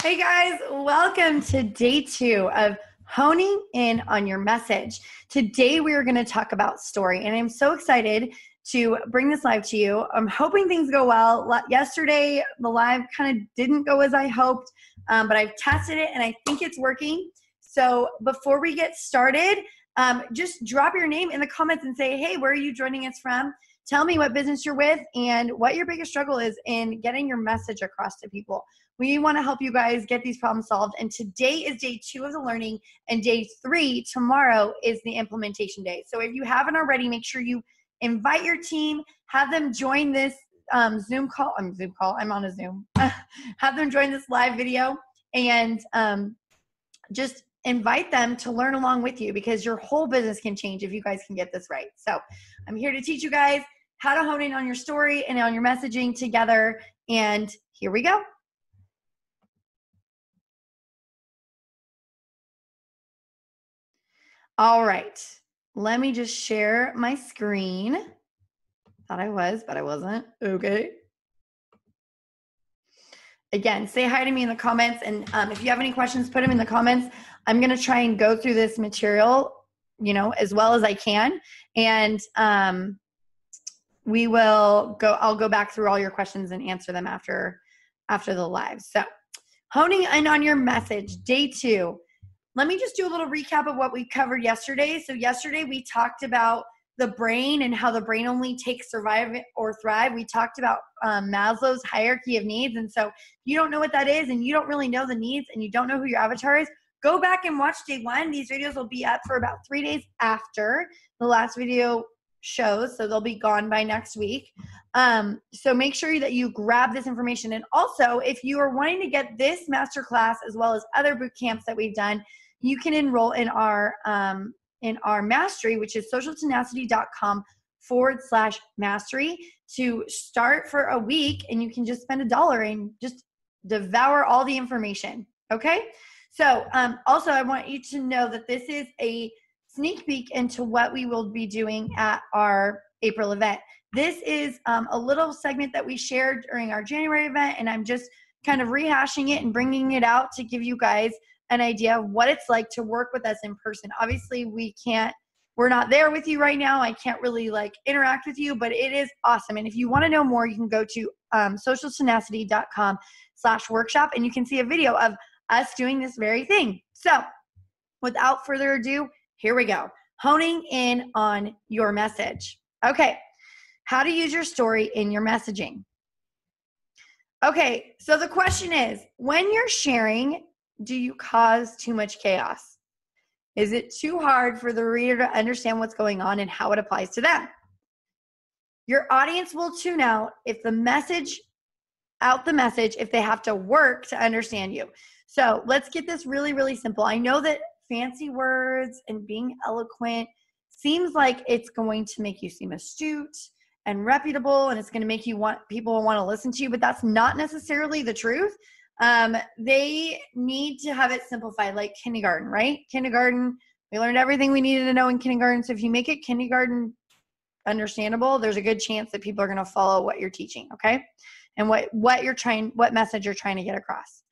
Hey guys, welcome to day 2 of honing in on your message. Today we are going to talk about story, and I'm so excited to bring this live to you. I'm hoping things go well. Yesterday, the live kind of didn't go as I hoped, but I've tested it and I think it's working. So before we get started, just drop your name in the comments and say, hey, where are you joining us from? Tell me what business you're with and what your biggest struggle is in getting your message across to people. We want to help you guys get these problems solved. And today is day 2 of the learning, and day 3, tomorrow, is the implementation day. So if you haven't already, make sure you invite your team, have them join this Zoom call. I'm on a Zoom. Have them join this live video, and just invite them to learn along with you, because your whole business can change if you guys can get this right. So I'm here to teach you guys how to hone in on your story and on your messaging together. And here we go. All right, let me just share my screen. Thought I was, but I wasn't. Okay. Again, say hi to me in the comments, and if you have any questions, put them in the comments. I'm going to try and go through this material, as well as I can, and I'll go back through all your questions and answer them after the live. So, honing in on your message, day 2. Let me just do a little recap of what we covered yesterday. So yesterday we talked about the brain and how the brain only takes survive or thrive. We talked about Maslow's hierarchy of needs. And so if you don't know what that is, and you don't really know the needs, and you don't know who your avatar is, go back and watch day 1. These videos will be up for about 3 days after the last video shows, so they'll be gone by next week. So make sure that you grab this information. And also, if you are wanting to get this masterclass as well as other boot camps that we've done, you can enroll in our mastery, which is socialtenacity.com/mastery, to start for a week, and you can just spend $1 and just devour all the information. Okay. So also, I want you to know that this is a sneak peek into what we will be doing at our April event. This is a little segment that we shared during our January event, and I'm just kind of rehashing it and bringing it out to give you guys an idea of what it's like to work with us in person. Obviously, we're not there with you right now. I can't really interact with you, but it is awesome. And if you want to know more, you can go to socialtenacity.com/workshop, and you can see a video of us doing this very thing. So without further ado, here we go. Honing in on your message. Okay. How to use your story in your messaging. Okay. So the question is, when you're sharing, do you cause too much chaos? Is it too hard for the reader to understand what's going on and how it applies to them? Your audience will tune out if the message if they have to work to understand you. So let's get this really, really simple. I know that fancy words and being eloquent seems like it's going to make you seem astute and reputable, and it's going to make people want to listen to you, but that's not necessarily the truth. They need to have it simplified, like kindergarten, right? Kindergarten, we learned everything we needed to know in kindergarten. So if you make it kindergarten understandable, there's a good chance that people are going to follow what you're teaching, okay? And what message you're trying to get across.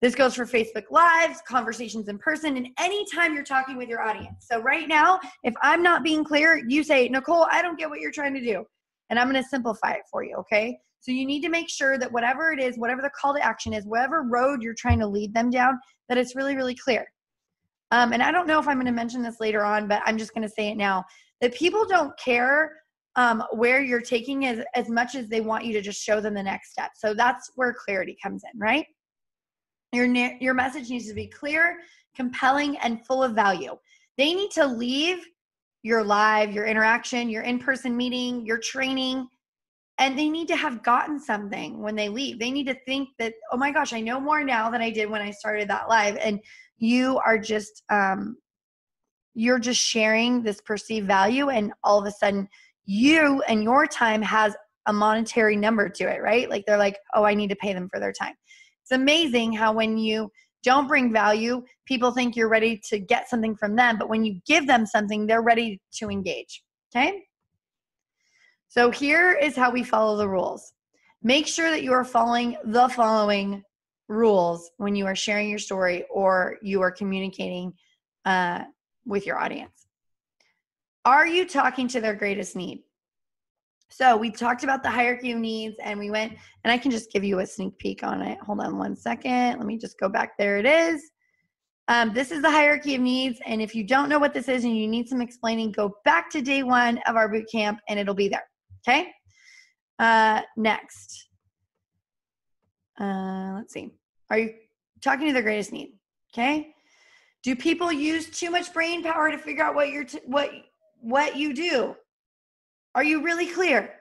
This goes for Facebook Lives, conversations in person, and anytime you're talking with your audience. So right now, if I'm not being clear, you say, Nicole, I don't get what you're trying to do. And I'm going to simplify it for you, okay? So you need to make sure that whatever it is, whatever the call to action is, whatever road you're trying to lead them down, that it's really, really clear. And I don't know if I'm going to mention this later on, but I'm just going to say it now, that people don't care where you're taking it as much as they want you to just show them the next step. So that's where clarity comes in, right? Your message needs to be clear, compelling, and full of value. They need to leave your live, your interaction, your in-person meeting, your training, and they need to have gotten something when they leave. They need to think that, oh my gosh, I know more now than I did when I started that live. And you are just, you're just sharing this perceived value, and all of a sudden you and your time has a monetary number to it, right? Like they're like, oh, I need to pay them for their time. It's amazing how when you don't bring value, people think you're ready to get something from them. But when you give them something, they're ready to engage. Okay? So here is how we follow the rules. Make sure that you are following the following rules when you are sharing your story or you are communicating with your audience. Are you talking to their greatest need? So we talked about the hierarchy of needs, and we went, and I can just give you a sneak peek on it. Hold on one second. Let me just go back. There it is. This is the hierarchy of needs. And if you don't know what this is and you need some explaining, go back to day 1 of our boot camp and it'll be there. Okay. Next. Let's see. Are you talking to their greatest need? Okay. Do people use too much brain power to figure out what you do? Are you really clear?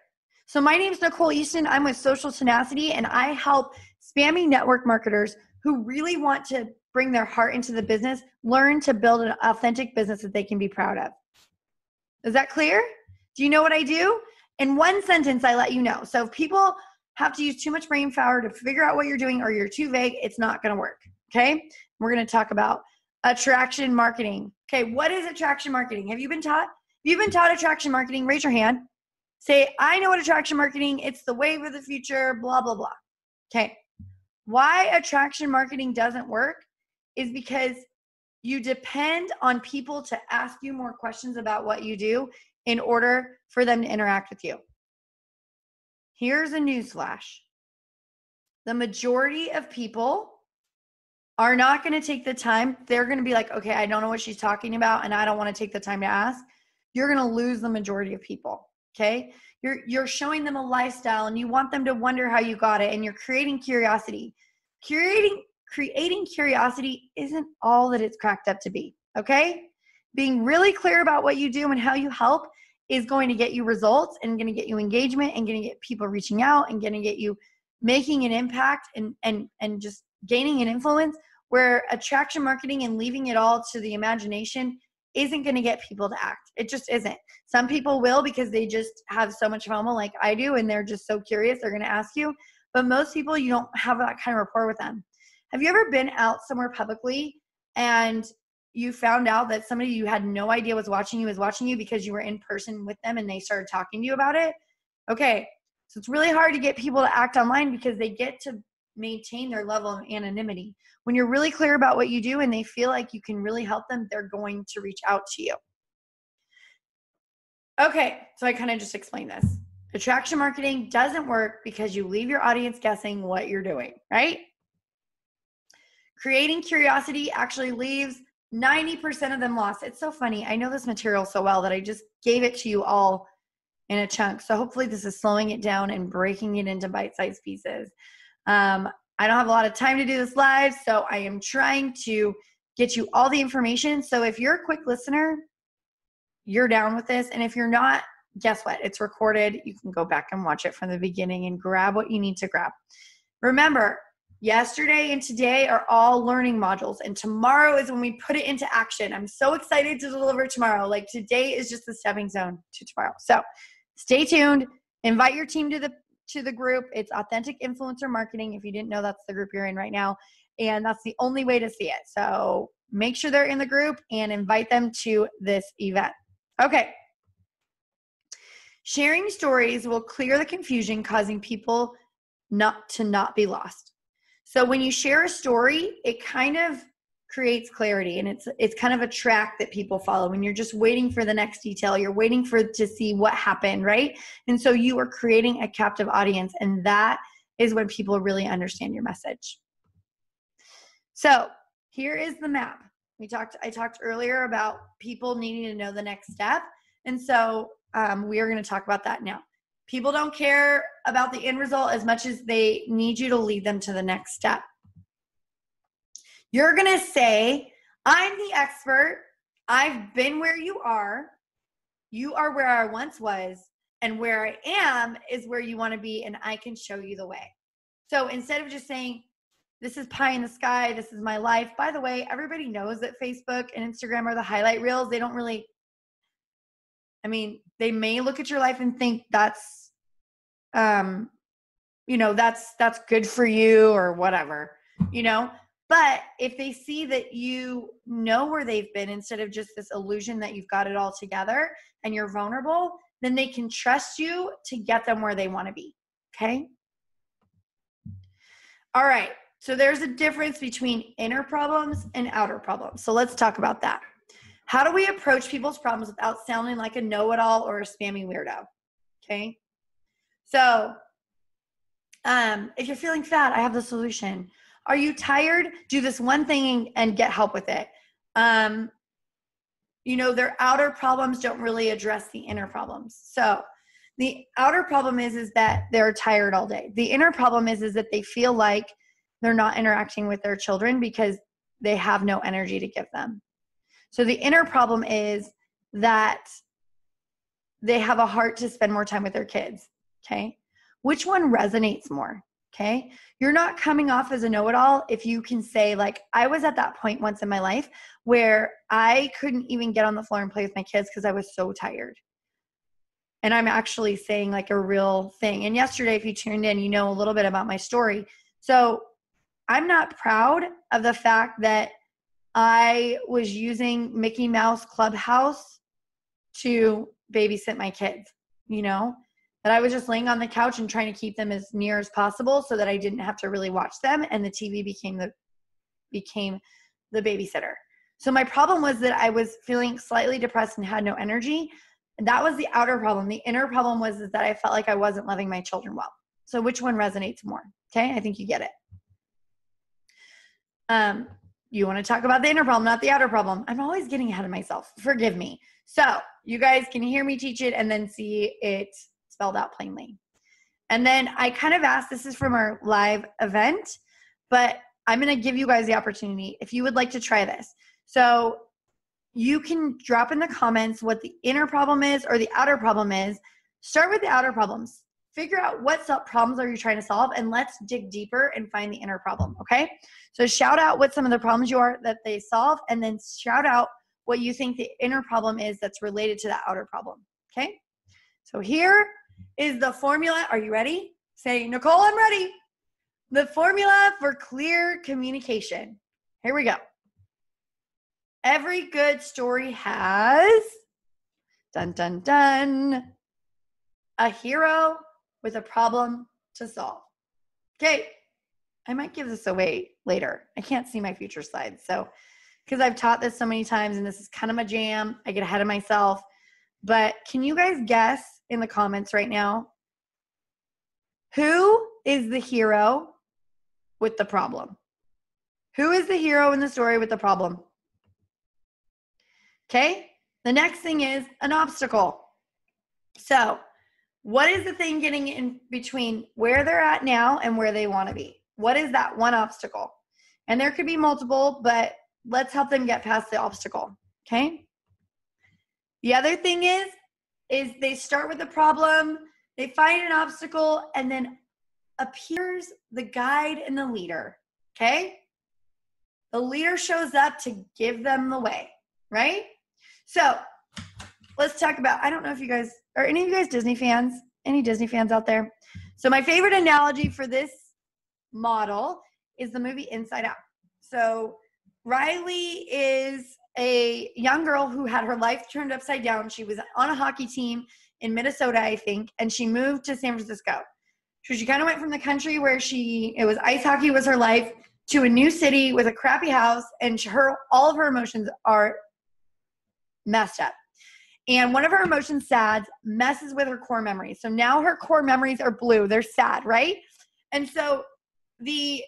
So my name is Nicole Easton. I'm with Social Tenacity, and I help spammy network marketers who really want to bring their heart into the business learn to build an authentic business that they can be proud of. Is that clear? Do you know what I do? In one sentence, I let you know. So if people have to use too much brain power to figure out what you're doing, or you're too vague, it's not going to work. Okay? We're going to talk about attraction marketing. Okay, what is attraction marketing? Have you been taught? If you've been taught attraction marketing, raise your hand. Say, I know what attraction marketing, it's the wave of the future, blah, blah, blah. Okay. Why attraction marketing doesn't work is because you depend on people to ask you more questions about what you do in order for them to interact with you. Here's a newsflash. The majority of people are not going to take the time. They're going to be like, okay, I don't know what she's talking about, and I don't want to take the time to ask. You're going to lose the majority of people. Okay. You're showing them a lifestyle and you want them to wonder how you got it, and you're creating curiosity. Creating curiosity isn't all that it's cracked up to be. Okay. Being really clear about what you do and how you help is going to get you results, and going to get you engagement, and going to get people reaching out, and going to get you making an impact and just gaining an influence, where attraction marketing and leaving it all to the imagination isn't going to get people to act. It just isn't. Some people will, because they just have so much FOMO like I do, and they're just so curious, they're going to ask you. But most people, you don't have that kind of rapport with them. Have you ever been out somewhere publicly and you found out that somebody you had no idea was watching you because you were in person with them and they started talking to you about it? Okay, so it's really hard to get people to act online because they get to maintain their level of anonymity. When you're really clear about what you do and they feel like you can really help them, they're going to reach out to you. Okay, so I kind of just explained this. Attraction marketing doesn't work because you leave your audience guessing what you're doing, right? Creating curiosity actually leaves 90% of them lost. It's so funny. I know this material so well that I just gave it to you all in a chunk. So hopefully this is slowing it down and breaking it into bite-sized pieces. I don't have a lot of time to do this live, so I am trying to get you all the information. So if you're a quick listener, you're down with this. And if you're not, guess what? It's recorded. You can go back and watch it from the beginning and grab what you need to grab. Remember, yesterday and today are all learning modules, and tomorrow is when we put it into action. I'm so excited to deliver tomorrow. Like, today is just the stepping stone to tomorrow. So stay tuned. Invite your team to the group. It's Authentic Influencer Marketing. If you didn't know, that's the group you're in right now. And that's the only way to see it. So make sure they're in the group and invite them to this event. Okay. Sharing stories will clear the confusion, causing people not be lost. So when you share a story, it kind of creates clarity, and it's kind of a track that people follow. When you're just waiting for the next detail, you're waiting to see what happened, right? And so you are creating a captive audience, and that is when people really understand your message. So here is the map. I talked earlier about people needing to know the next step, and so we are going to talk about that now. People don't care about the end result as much as they need you to lead them to the next step. You're going to say, I'm the expert. I've been where you are. You are where I once was. And where I am is where you want to be, and I can show you the way. So instead of just saying, this is pie in the sky, this is my life. By the way, everybody knows that Facebook and Instagram are the highlight reels. They don't really, they may look at your life and think that's, that's good for you or whatever, But if they see that you know where they've been instead of just this illusion that you've got it all together and you're vulnerable, then they can trust you to get them where they want to be. Okay. All right. So there's a difference between inner problems and outer problems. So let's talk about that. How do we approach people's problems without sounding like a know-it-all or a spammy weirdo? Okay. So if you're feeling fat, I have the solution. Are you tired? Do this one thing and get help with it. Their outer problems don't really address the inner problems. So the outer problem is that they're tired all day. The inner problem is that they feel like they're not interacting with their children because they have no energy to give them. So the inner problem is that they have a heart to spend more time with their kids. Okay. Which one resonates more? Okay. You're not coming off as a know-it-all if you can say, like, I was at that point once in my life where I couldn't even get on the floor and play with my kids because I was so tired. And I'm actually saying like a real thing. And yesterday, if you tuned in, you know a little bit about my story. So I'm not proud of the fact that I was using Mickey Mouse Clubhouse to babysit my kids, that I was just laying on the couch and trying to keep them as near as possible so that I didn't have to really watch them. And the TV became the babysitter. So my problem was that I was feeling slightly depressed and had no energy. And that was the outer problem. The inner problem was that I felt like I wasn't loving my children well. So which one resonates more? Okay. I think you get it. You want to talk about the inner problem, not the outer problem. I'm always getting ahead of myself. Forgive me. So you guys can hear me teach it and then see it spelled out plainly. And then I kind of asked, this is from our live event, but I'm going to give you guys the opportunity if you would like to try this. So you can drop in the comments what the inner problem is or the outer problem is. Start with the outer problems. Figure out what problems are you trying to solve, and let's dig deeper and find the inner problem, okay? So shout out what some of the problems you are that they solve, and then shout out what you think the inner problem is that's related to the outer problem, okay? So here is the formula. Are you ready? Say, Nicole, I'm ready. The formula for clear communication. Here we go. Every good story has, dun, dun, dun, a hero with a problem to solve. Okay, I might give this away later. I can't see my future slides. So, because I've taught this so many times and this is kind of my jam, I get ahead of myself. But can you guys guess in the comments right now, who is the hero with the problem? Who is the hero in the story with the problem? Okay, the next thing is an obstacle. So, what is the thing getting in between where they're at now and where they want to be? What is that one obstacle? And there could be multiple, but let's help them get past the obstacle, okay? The other thing is they start with the problem, they find an obstacle, and then appears the guide and the leader, okay? The leader shows up to give them the way, right? So let's talk about, I don't know if you guys, are any of you guys Disney fans? Any Disney fans out there? So my favorite analogy for this model is the movie Inside Out. So Riley is a young girl who had her life turned upside down. She was on a hockey team in Minnesota, I think, and she moved to San Francisco. So she kind of went from the country where it was ice hockey was her life to a new city with a crappy house, and all of her emotions are messed up. And one of her emotions, sad, messes with her core memories. So now her core memories are blue. They're sad, right? And so the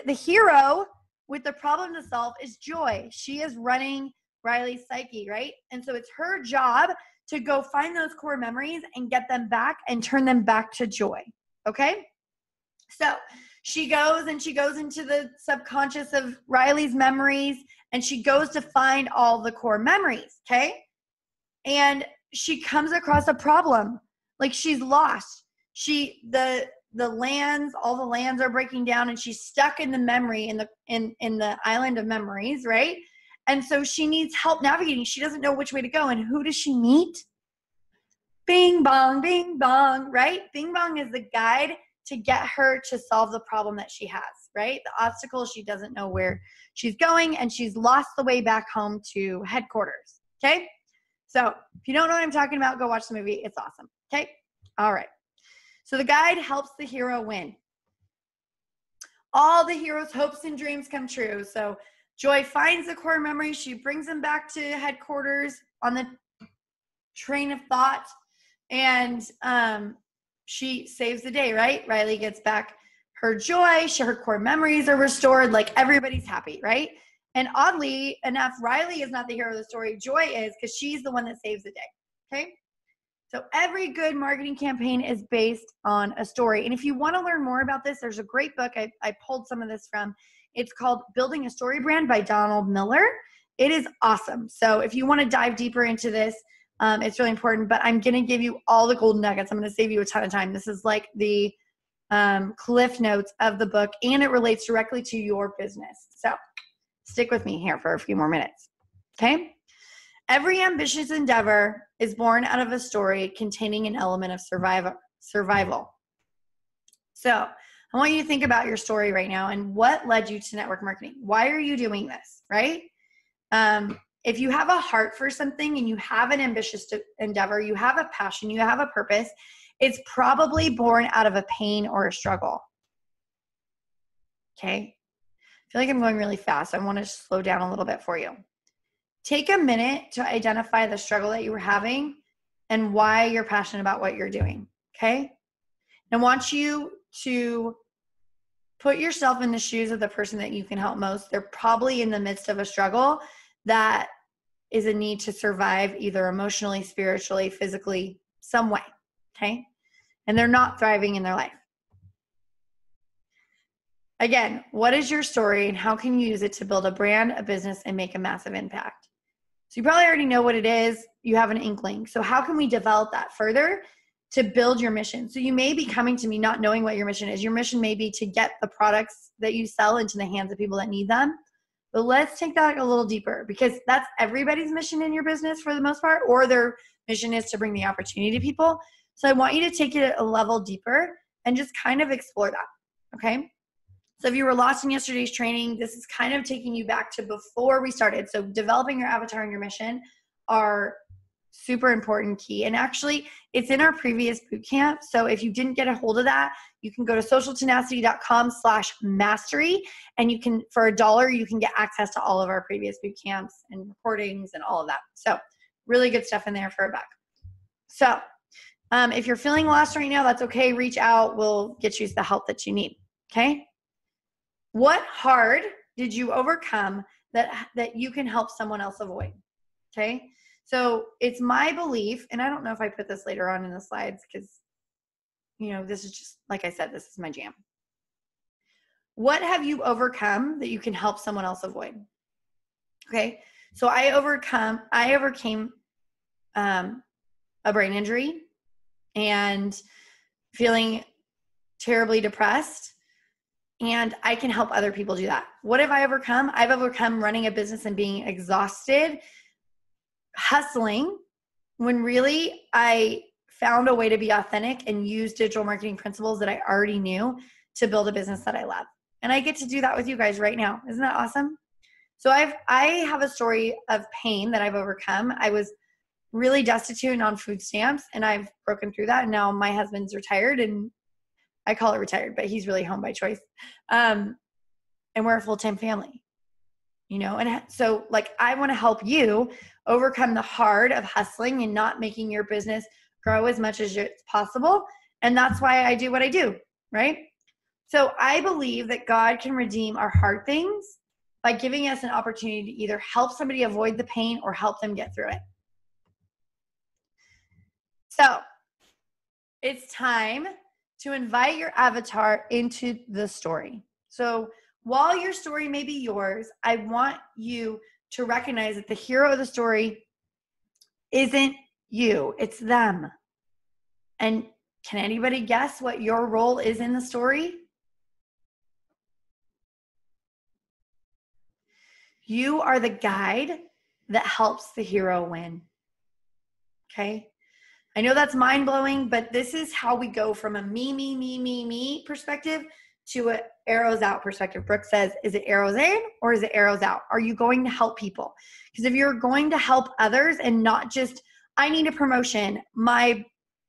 hero with the problem to solve is Joy. She is running Riley's psyche, right? And so it's her job to go find those core memories and get them back and turn them back to Joy, okay? So she goes into the subconscious of Riley's memories, and she goes to find all the core memories, okay? And she comes across a problem. Like, she's lost. All the lands are breaking down, and she's stuck in the memory in the island of memories, right? And so she needs help navigating. She doesn't know which way to go. And who does she meet? Bing bong, right? Bing bong is the guide to get her to solve the problem that she has, right? The obstacle, she doesn't know where she's going, and she's lost the way back home to headquarters, okay? So if you don't know what I'm talking about, go watch the movie. It's awesome, okay? All right. So the guide helps the hero win. all the hero's hopes and dreams come true. So Joy finds the core memory. She brings them back to headquarters on the train of thought, and she saves the day, right? Riley gets back her joy. Her core memories are restored. Like, everybody's happy, right? And oddly enough, Riley is not the hero of the story. Joy is, because she's the one that saves the day, okay? So every good marketing campaign is based on a story. And if you want to learn more about this, there's a great book I pulled some of this from. It's called Building a Story Brand by Donald Miller. It is awesome. So if you want to dive deeper into this, it's really important. But I'm going to give you all the golden nuggets. I'm going to save you a ton of time. This is like the cliff notes of the book, and it relates directly to your business. So stick with me here for a few more minutes, okay? Every ambitious endeavor is born out of a story containing an element of survival. So I want you to think about your story right now and what led you to network marketing. Why are you doing this, right? If you have a heart for something and you have an ambitious endeavor, you have a passion, you have a purpose, it's probably born out of a pain or a struggle, okay? I feel like I'm going really fast. I want to slow down a little bit for you. Take a minute to identify the struggle that you were having and why you're passionate about what you're doing, okay? And I want you to put yourself in the shoes of the person that you can help most. They're probably in the midst of a struggle that is a need to survive, either emotionally, spiritually, physically, some way, okay? And they're not thriving in their life. Again, what is your story and how can you use it to build a brand, a business, and make a massive impact? So you probably already know what it is. You have an inkling. So how can we develop that further to build your mission? So you may be coming to me not knowing what your mission is. Your mission may be to get the products that you sell into the hands of people that need them. But let's take that a little deeper, because that's everybody's mission in your business for the most part, or their mission is to bring the opportunity to people. So I want you to take it a level deeper and just kind of explore that, okay? So if you were lost in yesterday's training, this is kind of taking you back to before we started. So developing your avatar and your mission are super important key. And actually, it's in our previous boot camp. So if you didn't get a hold of that, you can go to socialtenacity.com/mastery, and you can, for $1, you can get access to all of our previous boot camps and recordings and all of that. So really good stuff in there for a buck. So if you're feeling lost right now, that's okay. Reach out. We'll get you the help that you need, okay? What hard did you overcome that you can help someone else avoid? Okay. So it's my belief, and I don't know if I put this later on in the slides because, this is just, like I said, this is my jam. What have you overcome that you can help someone else avoid? Okay. So I overcame a brain injury and feeling terribly depressed. And I can help other people do that. What have I overcome? I've overcome running a business and being exhausted, hustling, when really I found a way to be authentic and use digital marketing principles that I already knew to build a business that I love. And I get to do that with you guys right now. Isn't that awesome? So I have a story of pain that I've overcome. I was really destitute and on food stamps, and I've broken through that. And now my husband's retired, and I call it retired, but he's really home by choice. And we're a full-time family, and so I want to help you overcome the hard of hustling and not making your business grow as much as it's possible. And that's why I do what I do, right? So I believe that God can redeem our hard things by giving us an opportunity to either help somebody avoid the pain or help them get through it. So it's time to invite your avatar into the story. So while your story may be yours, I want you to recognize that the hero of the story isn't you, it's them. And can anybody guess what your role is in the story? You are the guide that helps the hero win. Okay? I know that's mind-blowing, but this is how we go from a me perspective to an arrows out perspective. Brooke says, is it arrows in or is it arrows out? Are you going to help people? Because if you're going to help others and not just, I need a promotion, my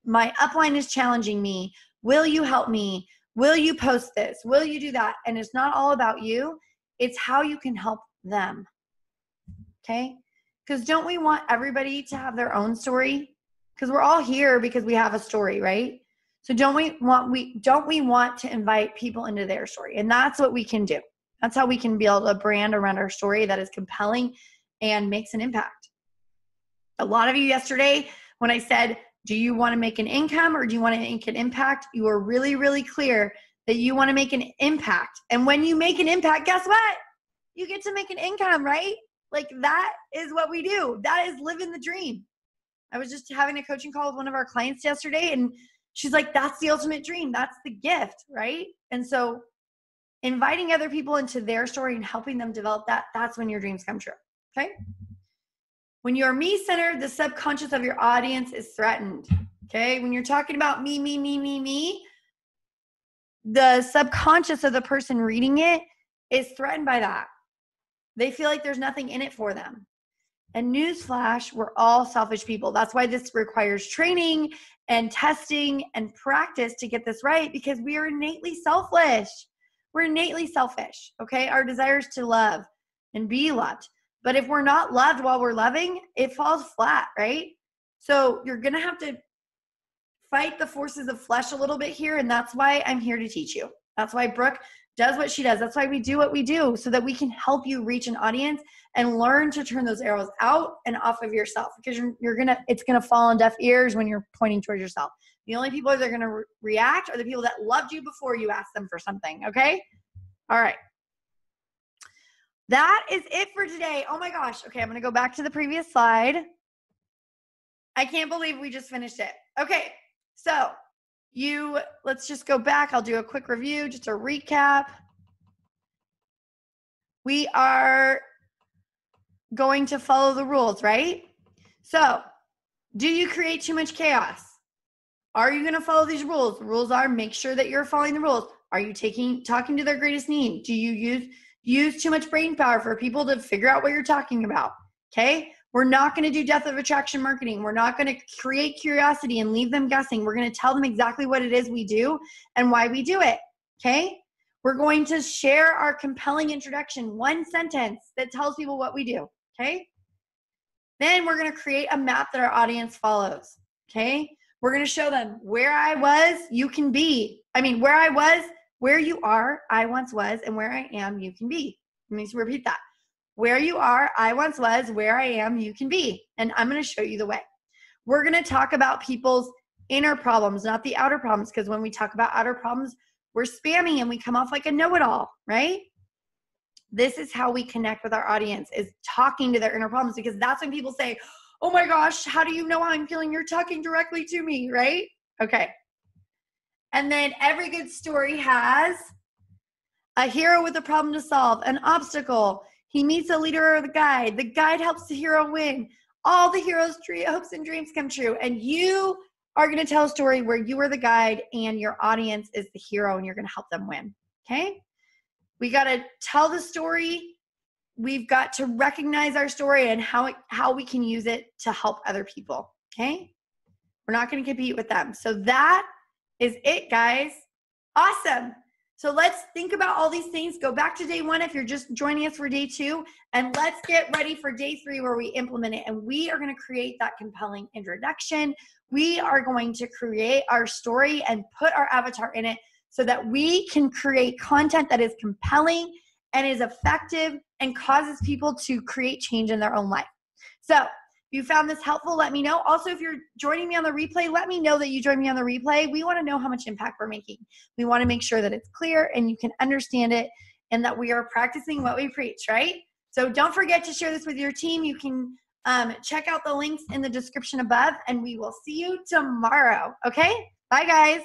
upline is challenging me, will you help me? Will you post this? Will you do that? And it's not all about you. It's how you can help them. Okay? Because don't we want everybody to have their own story? Because we're all here because we have a story, right? So don't we want to invite people into their story? And that's what we can do. That's how we can build a brand around our story that is compelling and makes an impact. A lot of you yesterday, when I said, do you want to make an income or do you want to make an impact? You were really, really clear that you want to make an impact. And when you make an impact, guess what? You get to make an income, right? Like that is what we do. That is living the dream. I was just having a coaching call with one of our clients yesterday, and she's like, that's the ultimate dream. That's the gift, right? And so inviting other people into their story and helping them develop that, that's when your dreams come true, okay? When you're me-centered, the subconscious of your audience is threatened, okay? When you're talking about me, the subconscious of the person reading it is threatened by that. They feel like there's nothing in it for them. And newsflash, we're all selfish people. That's why this requires training and testing and practice to get this right, because we are innately selfish. We're innately selfish, okay? Our desire is to love and be loved. But if we're not loved while we're loving, it falls flat, right? So you're going to have to fight the forces of flesh a little bit here, and that's why I'm here to teach you. That's why Brooke does what she does. That's why we do what we do, so that we can help you reach an audience and learn to turn those arrows out and off of yourself, because it's gonna fall on deaf ears when you're pointing towards yourself. The only people that are gonna react are the people that loved you before you asked them for something, okay? All right. That is it for today. Oh my gosh. Okay, I'm gonna go back to the previous slide. I can't believe we just finished it. Okay, so let's just go back. I'll do a quick review, just a recap. We are going to follow the rules, right? So, do you create too much chaos? Are you going to follow these rules? The rules are, make sure that you're following the rules. Are you talking to their greatest need? Do you use too much brain power for people to figure out what you're talking about? Okay? We're not going to do death of attraction marketing. We're not going to create curiosity and leave them guessing. We're going to tell them exactly what it is we do and why we do it. Okay? We're going to share our compelling introduction, one sentence that tells people what we do. Okay? Then we're going to create a map that our audience follows. Okay? We're going to show them where I was, you can be. Where I was, where you are, I once was, and where I am, you can be. Let me repeat that. Where you are, I once was, where I am, you can be. And I'm going to show you the way. We're going to talk about people's inner problems, not the outer problems, because when we talk about outer problems, we're spammy and we come off like a know-it-all, right? This is how we connect with our audience, is talking to their inner problems, because that's when people say, oh my gosh, how do you know how I'm feeling? You're talking directly to me, right? Okay. And then every good story has a hero with a problem to solve, an obstacle. He meets a leader or the guide. The guide helps the hero win. All the hero's hopes and dreams come true. And you are going to tell a story where you are the guide and your audience is the hero, and you're going to help them win. Okay? We got to tell the story. We've got to recognize our story and how we can use it to help other people. Okay? We're not going to compete with them. So that is it, guys. Awesome. So let's think about all these things. Go back to day 1 if you're just joining us for day 2, and let's get ready for day 3 where we implement it. And we are going to create that compelling introduction. We are going to create our story and put our avatar in it so that we can create content that is compelling and is effective and causes people to create change in their own life. So if you found this helpful, let me know. Also, if you're joining me on the replay, let me know that you joined me on the replay. We want to know how much impact we're making. We want to make sure that it's clear and you can understand it, and that we are practicing what we preach, right? So don't forget to share this with your team. You can check out the links in the description above, and we will see you tomorrow. Okay? Bye, guys.